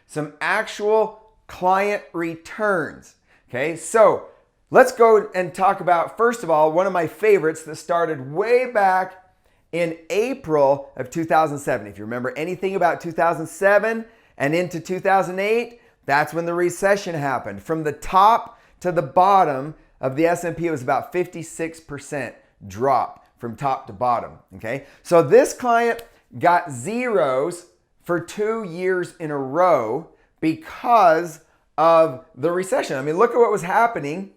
some actual client returns. Okay, so let's go and talk about, first of all, one of my favorites that started way back in April of 2007. If you remember anything about 2007 and into 2008, that's when the recession happened. From the top to the bottom of the S&P, it was about 56% drop from top to bottom. Okay, so this client got zeros for 2 years in a row because of the recession. I mean, look at what was happening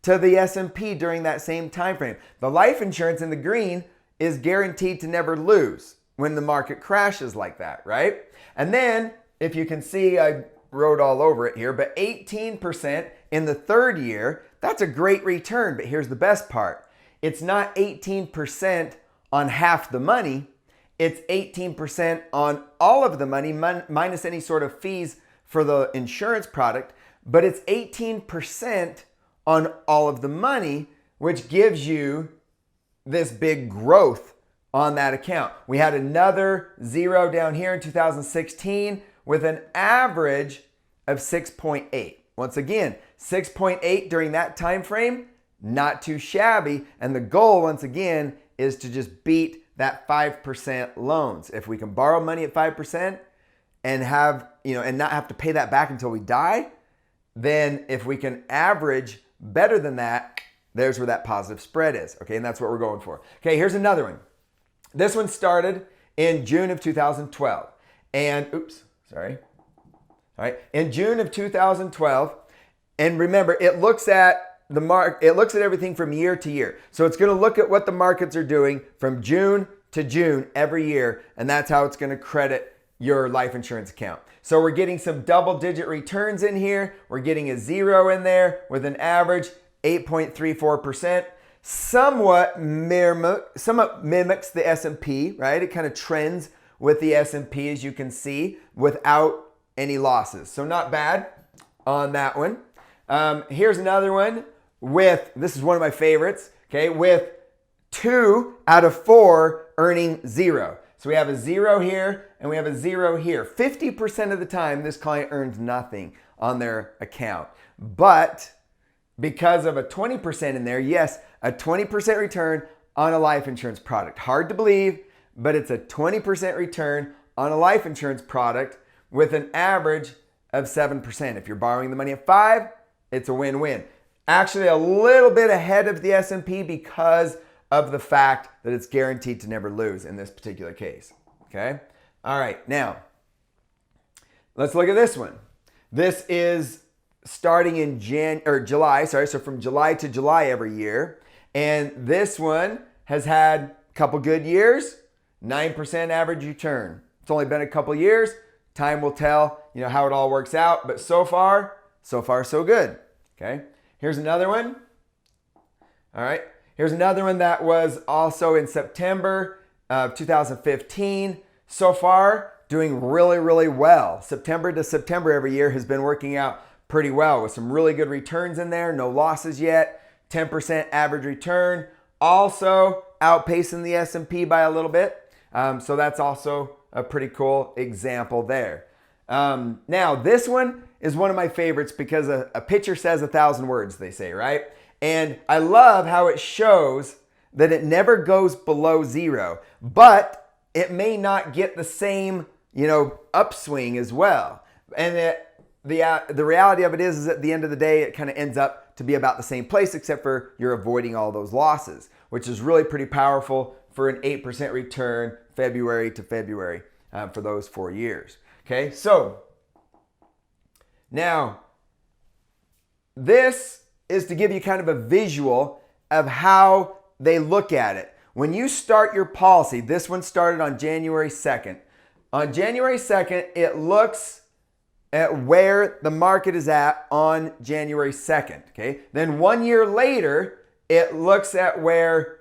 to the S&P during that same time frame. The life insurance in the green is guaranteed to never lose when the market crashes like that, right? And then, if you can see, I wrote all over it here, but 18% in the third year, that's a great return. But here's the best part. It's not 18% on half the money. It's 18% on all of the money minus any sort of fees for the insurance product, but it's 18% on all of the money, which gives you this big growth on that account. We had another zero down here in 2016 with an average of 6.8. Once again, 6.8 during that time frame, not too shabby. And the goal, once again, is to just beat that 5% loans. If we can borrow money at 5% and have, and not have to pay that back until we die, then if we can average better than that, there's where that positive spread is. Okay, and that's what we're going for. Okay, here's another one. This one started in June of 2012. And in June of 2012, and remember, it looks at everything from year to year. So it's going to look at what the markets are doing from June to June every year, and that's how it's going to credit your life insurance account. So we're getting some double-digit returns in here. We're getting a zero in there with an average 8.34%. Somewhat mimics the S&P, right? It kind of trends with the S&P, as you can see, without any losses. So not bad on that one. Here's another one this is one of my favorites, okay, with 2 out of 4 earning zero. So we have a zero here and we have a zero here. 50% of the time, this client earns nothing on their account. But because of a 20% in there, yes, a 20% return on a life insurance product. Hard to believe, but it's a 20% return on a life insurance product with an average of 7%. If you're borrowing the money at 5, it's a win-win. Actually, a little bit ahead of the S&P because of the fact that it's guaranteed to never lose in this particular case. Okay? All right, now, let's look at this one. This is starting in July, so from July to July every year. And this one has had a couple good years, 9% average return. It's only been a couple years. Time will tell, how it all works out. But so far, so good. Okay. Here's another one. All right. Here's another one that was also in September of 2015. So far, doing really, really well. September to September every year has been working out pretty well with some really good returns in there. No losses yet. 10% average return. Also outpacing the S&P by a little bit. So that's also a pretty cool example there. Now, this one is one of my favorites because a picture says 1,000 words, they say, right? And I love how it shows that it never goes below zero, but it may not get the same, upswing as well. And the reality of it is at the end of the day, it kind of ends up to be about the same place, except for you're avoiding all those losses, which is really pretty powerful for an 8% return February to February for those 4 years. Okay, so now this is to give you kind of a visual of how they look at it. When you start your policy, this one started on January 2nd. On January 2nd, it looks at where the market is at on January 2nd. Okay, then 1 year later, it looks at where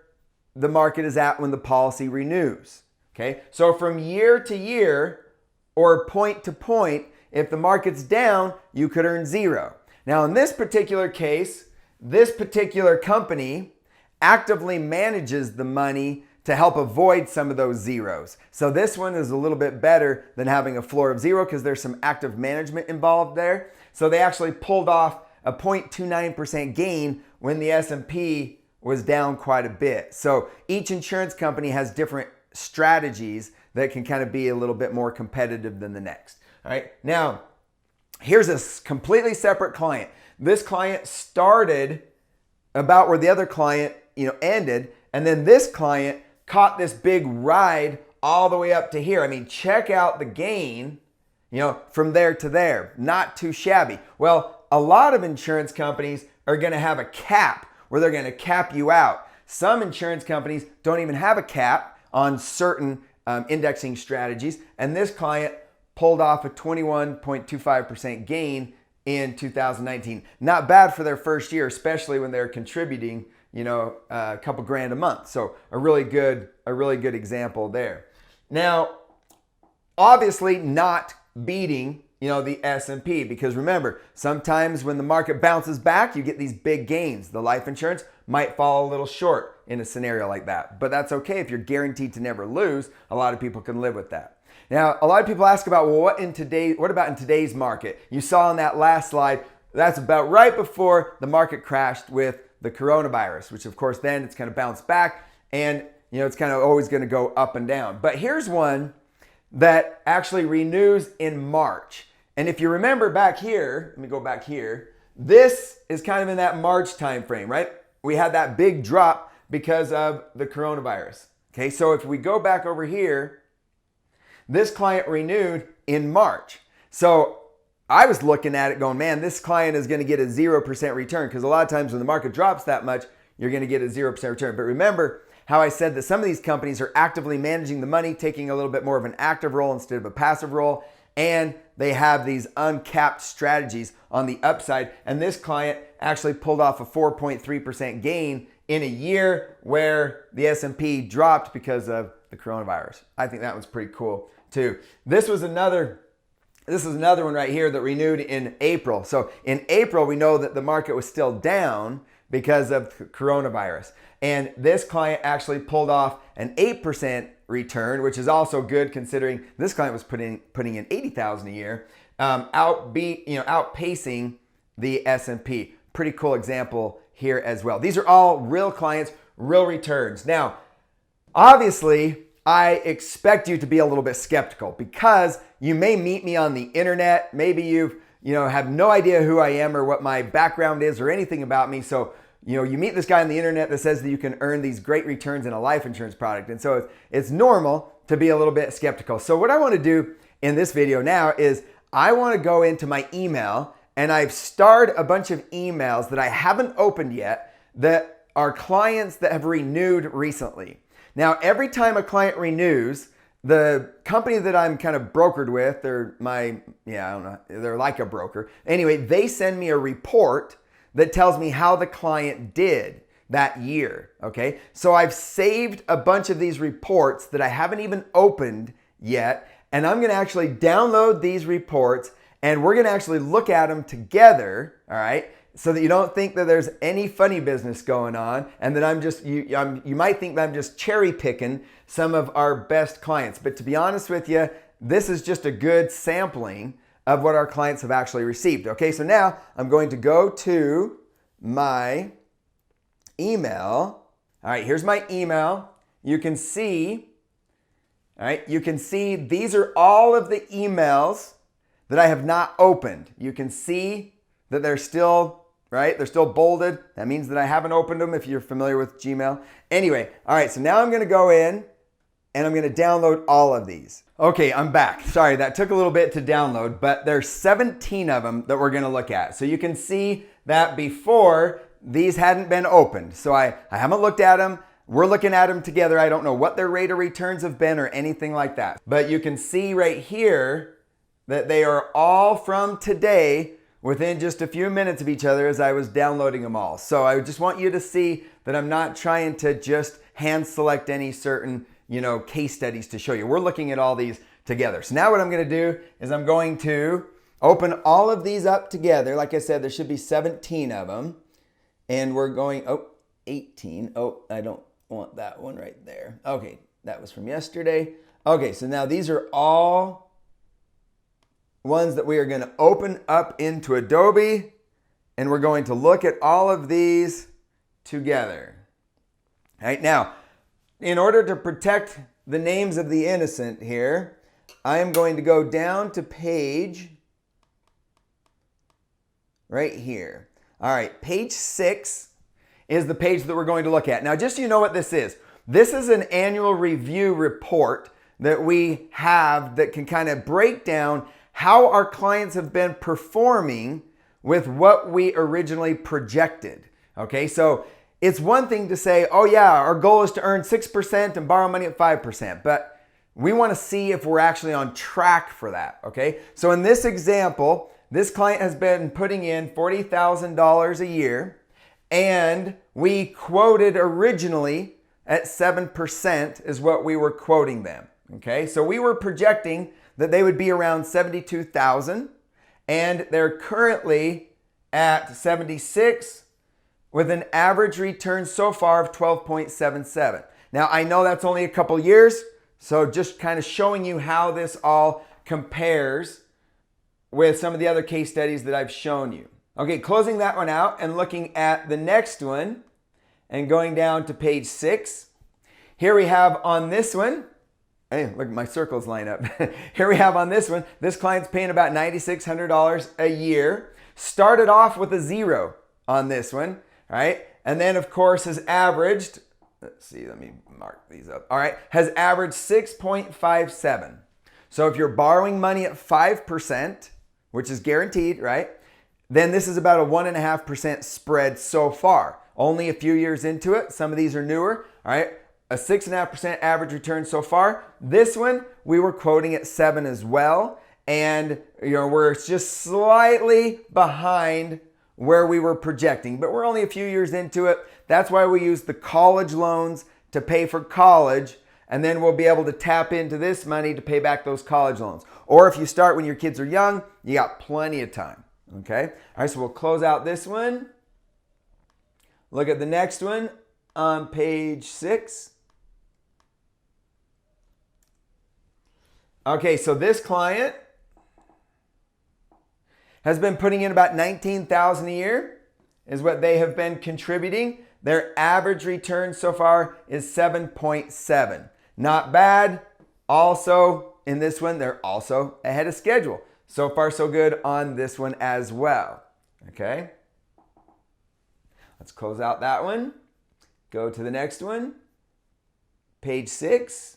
the market is at when the policy renews. Okay, so from year to year or point to point, if the market's down, you could earn zero. Now, in this particular case, this particular company actively manages the money to help avoid some of those zeros. So this one is a little bit better than having a floor of 0 because there's some active management involved there. So they actually pulled off a 0.29% gain when the S&P was down quite a bit. So each insurance company has different strategies that can kind of be a little bit more competitive than the next. All right. Now, here's a completely separate client. This client started about where the other client, ended, and then this client caught this big ride all the way up to here. I mean, check out the gain, from there to there. Not too shabby. Well, a lot of insurance companies are going to have a cap where they're going to cap you out. Some insurance companies don't even have a cap on certain indexing strategies, and this client pulled off a 21.25% gain in 2019. Not bad for their first year, especially when they're contributing, a couple grand a month. So a really good example there. Now, obviously not beating, the S&P, because remember, sometimes when the market bounces back, you get these big gains. The life insurance might fall a little short in a scenario like that, but that's okay if you're guaranteed to never lose. A lot of people can live with that. Now, a lot of people ask about, well, what about in today's market? You saw on that last slide, that's about right before the market crashed with the coronavirus, which of course then it's kind of bounced back and it's kind of always going to go up and down. But here's one that actually renews in March. And if you remember back here, let me go back here, this is kind of in that March time frame, right? We had that big drop because of the coronavirus. Okay, so if we go back over here, this client renewed in March. So I was looking at it going, man, this client is going to get a 0% return, because a lot of times when the market drops that much, you're going to get a 0% return. But remember how I said that some of these companies are actively managing the money, taking a little bit more of an active role instead of a passive role, and they have these uncapped strategies on the upside. And this client actually pulled off a 4.3% gain in a year where the S&P dropped because of the coronavirus. I think that was pretty cool too. This is another one right here that renewed in April. So in April, we know that the market was still down because of coronavirus. And this client actually pulled off an 8% return, which is also good considering this client was putting in $80,000 a year, outpacing the S&P. Pretty cool example here as well. These are all real clients, real returns. Now, obviously, I expect you to be a little bit skeptical because you may meet me on the internet. Maybe you have no idea who I am or what my background is or anything about me. So, you meet this guy on the internet that says that you can earn these great returns in a life insurance product. And so it's normal to be a little bit skeptical. So what I want to do in this video now is I want to go into my email, and I've starred a bunch of emails that I haven't opened yet that are clients that have renewed recently. Now, every time a client renews, the company that I'm kind of brokered with, they're like a broker. Anyway, they send me a report that tells me how the client did that year, okay? So I've saved a bunch of these reports that I haven't even opened yet, and I'm gonna actually download these reports, and we're gonna actually look at them together, all right? So that you don't think that there's any funny business going on, and that you might think that I'm just cherry picking some of our best clients. But to be honest with you, this is just a good sampling of what our clients have actually received. Okay, so now I'm going to go to my email. All right, here's my email. You can see, these are all of the emails that I have not opened. You can see that they're still, they're still bolded. That means that I haven't opened them if you're familiar with Gmail. Anyway, all right, so now I'm gonna go in and I'm gonna download all of these. Okay, I'm back. Sorry, that took a little bit to download, but there's 17 of them that we're gonna look at. So you can see that before these hadn't been opened. So I haven't looked at them. We're looking at them together. I don't know what their rate of returns have been or anything like that. But you can see right here that they are all from today within just a few minutes of each other as I was downloading them all. So I just want you to see that I'm not trying to just hand select any certain case studies to show you. We're looking at all these together. So now what I'm going to do is I'm going to open all of these up together. Like I said, there should be 17 of them. And we're going, 18. want that one right there. Okay, that was from yesterday. Okay, so now these are all ones that we are going to open up into Adobe, and we're going to look at all of these together. All right, now, in order to protect the names of the innocent here, I am going to go down to page right here. All right, page 6 is the page that we're going to look at. Now, just so you know what this is an annual review report that we have that can kind of break down how our clients have been performing with what we originally projected. Okay, so it's one thing to say, oh yeah, our goal is to earn 6% and borrow money at 5%, but we want to see if we're actually on track for that. Okay, so in this example, this client has been putting in $40,000 a year, and we quoted originally at 7% is what we were quoting them. Okay, so we were projecting that they would be around 72,000, and they're currently at 76 with an average return so far of 12.77. Now, I know that's only a couple years, so just kind of showing you how this all compares with some of the other case studies that I've shown you. Okay, closing that one out and looking at the next one and going down to page 6. Here we have on this one, hey, look, my circles line up. Here we have on this one, this client's paying about $9,600 a year. Started off with a 0 on this one, right? And then, of course, has averaged, let's see, let me mark these up. All right, has averaged 6.57. So if you're borrowing money at 5%, which is guaranteed, right? Then this is about a 1.5% spread so far. Only a few years into it. Some of these are newer, all right? A 6.5% average return so far. This one, we were quoting at 7 as well. And we're just slightly behind where we were projecting, but we're only a few years into it. That's why we use the college loans to pay for college, and then we'll be able to tap into this money to pay back those college loans. Or if you start when your kids are young, you got plenty of time, okay? All right, so we'll close out this one. Look at the next one on page 6. Okay, so this client has been putting in about $19,000 a year is what they have been contributing. Their average return so far is 7.7. Not bad. Also, in this one, they're also ahead of schedule. So far, so good on this one as well. Okay. Let's close out that one. Go to the next one. Page 6.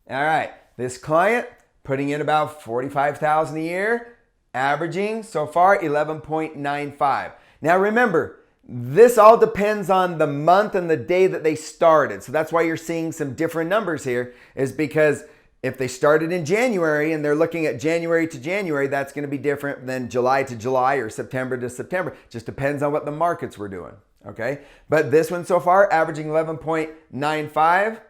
All right. This client putting in about $45,000 a year, averaging so far 11.95. Now remember, this all depends on the month and the day that they started. So that's why you're seeing some different numbers here, is because if they started in January and they're looking at January to January, that's going to be different than July to July or September to September. Just depends on what the markets were doing. Okay. But this one so far, averaging 11.95.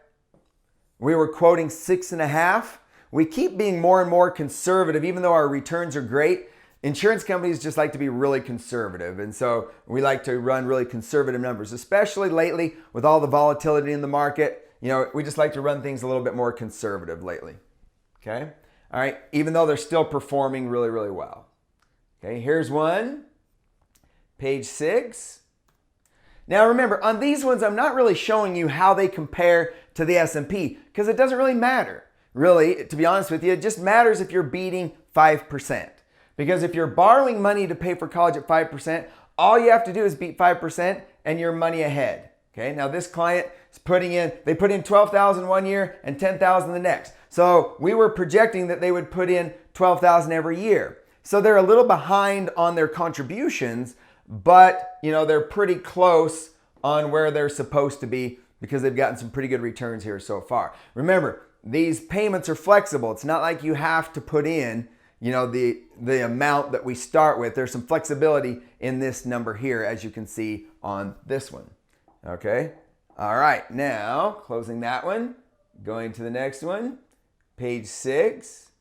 We were quoting 6.5. We keep being more and more conservative, even though our returns are great. Insurance companies just like to be really conservative. And so we like to run really conservative numbers, especially lately with all the volatility in the market. We just like to run things a little bit more conservative lately. Okay. All right. Even though they're still performing really, really well. Okay. Here's one. Page 6. Now remember, on these ones, I'm not really showing you how they compare to the S&P because it doesn't really matter. Really, to be honest with you, it just matters if you're beating 5%. Because if you're borrowing money to pay for college at 5%, all you have to do is beat 5% and you're money ahead. Okay, now this client is they put in $12,000 one year and $10,000 the next. So we were projecting that they would put in $12,000 every year. So they're a little behind on their contributions, but they're pretty close on where they're supposed to be because they've gotten some pretty good returns here so far. Remember, these payments are flexible. It's not like you have to put in, the amount that we start with. There's some flexibility in this number here, as you can see on this one. Okay. All right. Now, closing that one, going to the next one, page 6.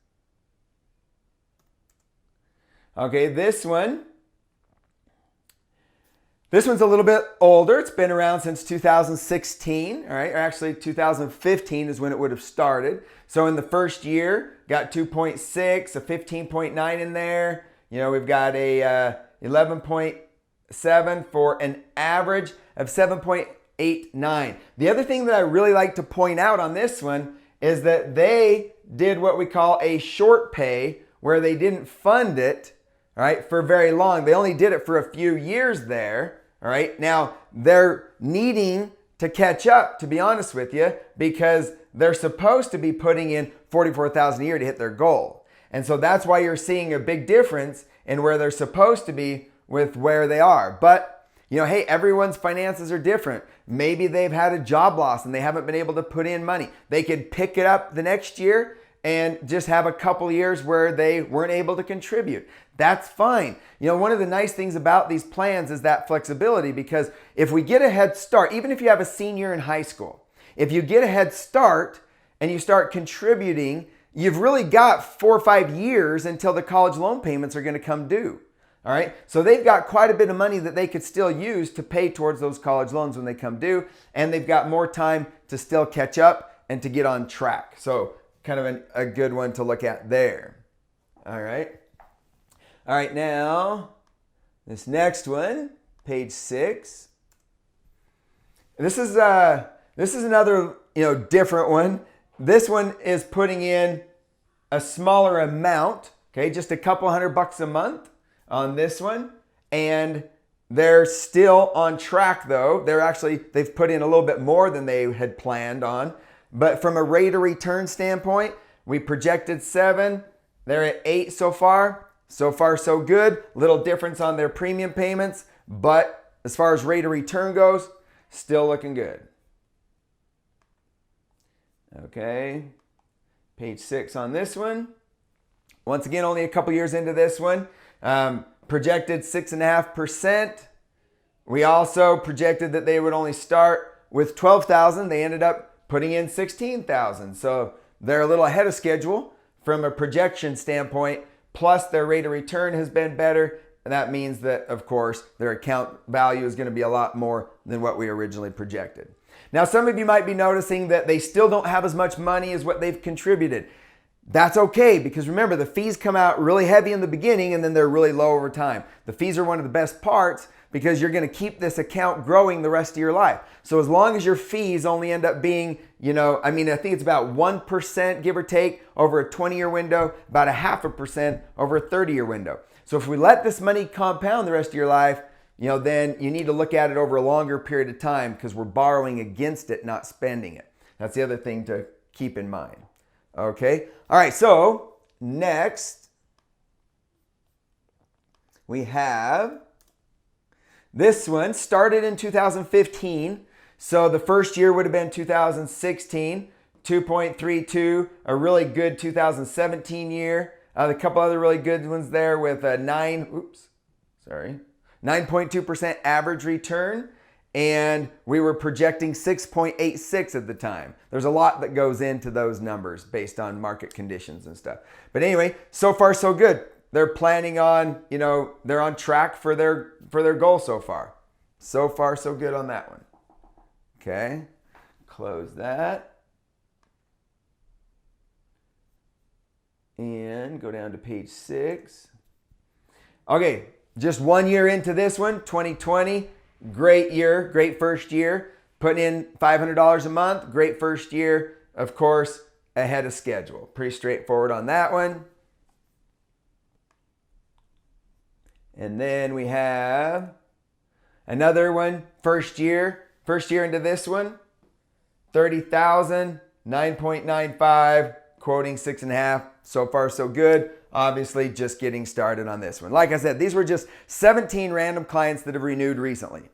This one's a little bit older. It's been around since 2016, all right? Or actually 2015 is when it would have started. So in the first year, got 2.6, a 15.9 in there. You know, we've got a 11.7 for an average of 7.89. The other thing that I really like to point out on this one is that they did what we call a short pay, where they didn't fund it, all right, for very long. They only did it for a few years there, all right? Now, they're needing to catch up, to be honest with you, because they're supposed to be putting in $44,000 a year to hit their goal. And so that's why you're seeing a big difference in where they're supposed to be with where they are. But, you know, hey, everyone's finances are different. Maybe they've had a job loss and they haven't been able to put in money. They could pick it up the next year and just have a couple years where they weren't able to contribute. That's fine. You know, one of the nice things about these plans is that flexibility, because if we get a head start, even if you have a senior in high school, if you get a head start and you start contributing, you've really got 4 or 5 years until the college loan payments are going to come due. All right. So they've got quite a bit of money that they could still use to pay towards those college loans when they come due. And they've got more time to still catch up and to get on track. So kind of a good one to look at there. All right. All right. Now, this next one, page 6. This is another, different one. This one is putting in a smaller amount. Okay. Just a couple $100 a month on this one, and they're still on track though. They've put in a little bit more than they had planned on, but from a rate of return standpoint, we projected 7. They're at 8 so far. So far so good. Little difference on their premium payments, but as far as rate of return goes, still looking good. Okay, page 6 on this one. Once again, only a couple years into this one. Projected 6.5%. We also projected that they would only start with 12,000. They ended up putting in 16,000. So they're a little ahead of schedule from a projection standpoint. Plus their rate of return has been better. And that means that, of course, their account value is going to be a lot more than what we originally projected. Now, some of you might be noticing that they still don't have as much money as what they've contributed. That's okay, because remember, the fees come out really heavy in the beginning and then they're really low over time. The fees are one of the best parts because you're going to keep this account growing the rest of your life. So as long as your fees only end up being, I think it's about 1%, give or take, over a 20-year window, about 0.5% over a 30-year window. So if we let this money compound the rest of your life, then you need to look at it over a longer period of time, because we're borrowing against it, not spending it. That's the other thing to keep in mind. Okay. All right. So next we have this one, started in 2015. So the first year would have been 2016, 2.32, a really good 2017 year. A couple other really good ones there with a 9.2% average return. And we were projecting 6.86 at the time. There's a lot that goes into those numbers based on market conditions and stuff. But anyway, so far so good. They're planning on, they're on track for their goal so far. So far so good on that one. Okay, close that. And go down to page 6. Okay, just 1 year into this one, 2020. Great year, great first year. Putting in $500 a month, great first year. Of course, ahead of schedule. Pretty straightforward on that one. And then we have another one, first year into this one. 30,000, 9.95, quoting 6.5. So far, so good. Obviously, just getting started on this one. Like I said, these were just 17 random clients that have renewed recently.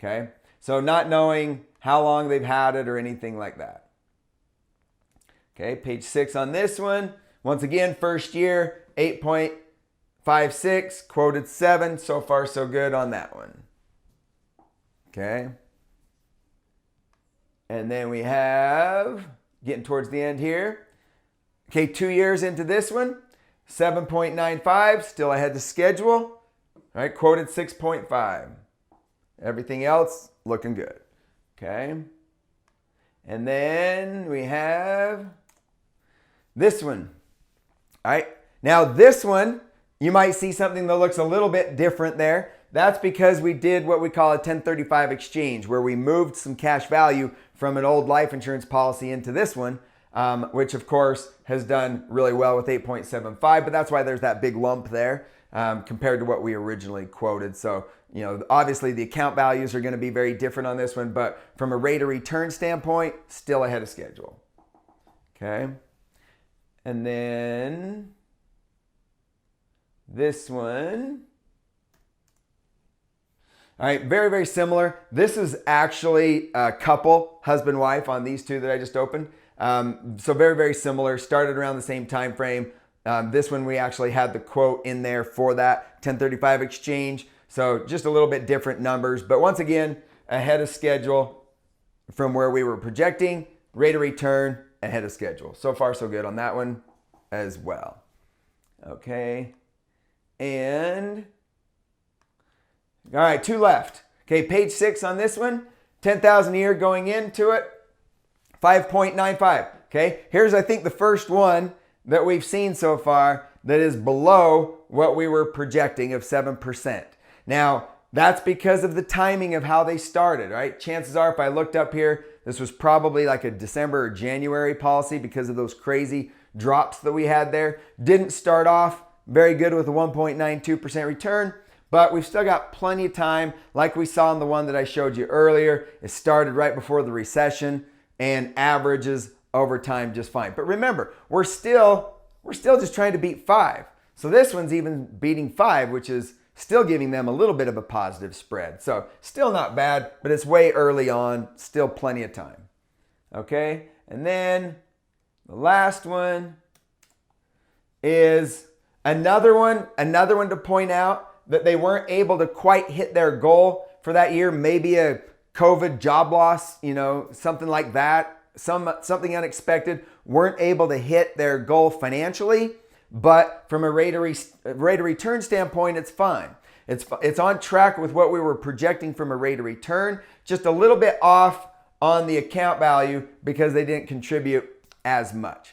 Okay, so not knowing how long they've had it or anything like that. Okay, page 6 on this one. Once again, first year, 8.56, quoted 7. So far, so good on that one. Okay. And then we have, getting towards the end here. Okay, 2 years into this one, 7.95, still ahead of schedule. All right, quoted 6.5. Everything else looking good. Okay. And then we have this one. All right. Now this one, you might see something that looks a little bit different there. That's because we did what we call a 1035 exchange, where we moved some cash value from an old life insurance policy into this one, which of course has done really well with 8.75, but that's why there's that big lump there compared to what we originally quoted. So, you know, obviously the account values are going to be very different on this one, but from a rate of return standpoint, still ahead of schedule. Okay. And then this one. All right, very, very similar. This is actually a couple, husband, wife, on these two that I just opened. So very, very similar. Started around the same time frame. This one we actually had the quote in there for that 1035 exchange. So just a little bit different numbers, but once again, ahead of schedule from where we were projecting. Rate of return ahead of schedule. So far, so good on that one as well. Okay, and all right, two left. Okay, page 6 on this one, 10,000 a year going into it, 5.95. Okay, here's I think the first one that we've seen so far that is below what we were projecting of 7%. Now, that's because of the timing of how they started, right? Chances are, if I looked up here, this was probably like a December or January policy because of those crazy drops that we had there. Didn't start off very good with a 1.92% return, but we've still got plenty of time. Like we saw in the one that I showed you earlier, it started right before the recession and averages over time just fine. But remember, we're still just trying to beat 5. So this one's even beating 5, which is still giving them a little bit of a positive spread. So still not bad, but it's way early on, still plenty of time. Okay, and then the last one is another one to point out that they weren't able to quite hit their goal for that year. Maybe a COVID job loss, you know, something like that, something unexpected, weren't able to hit their goal financially. But from a rate of return standpoint, it's fine. It's on track with what we were projecting from a rate of return, just a little bit off on the account value because they didn't contribute as much.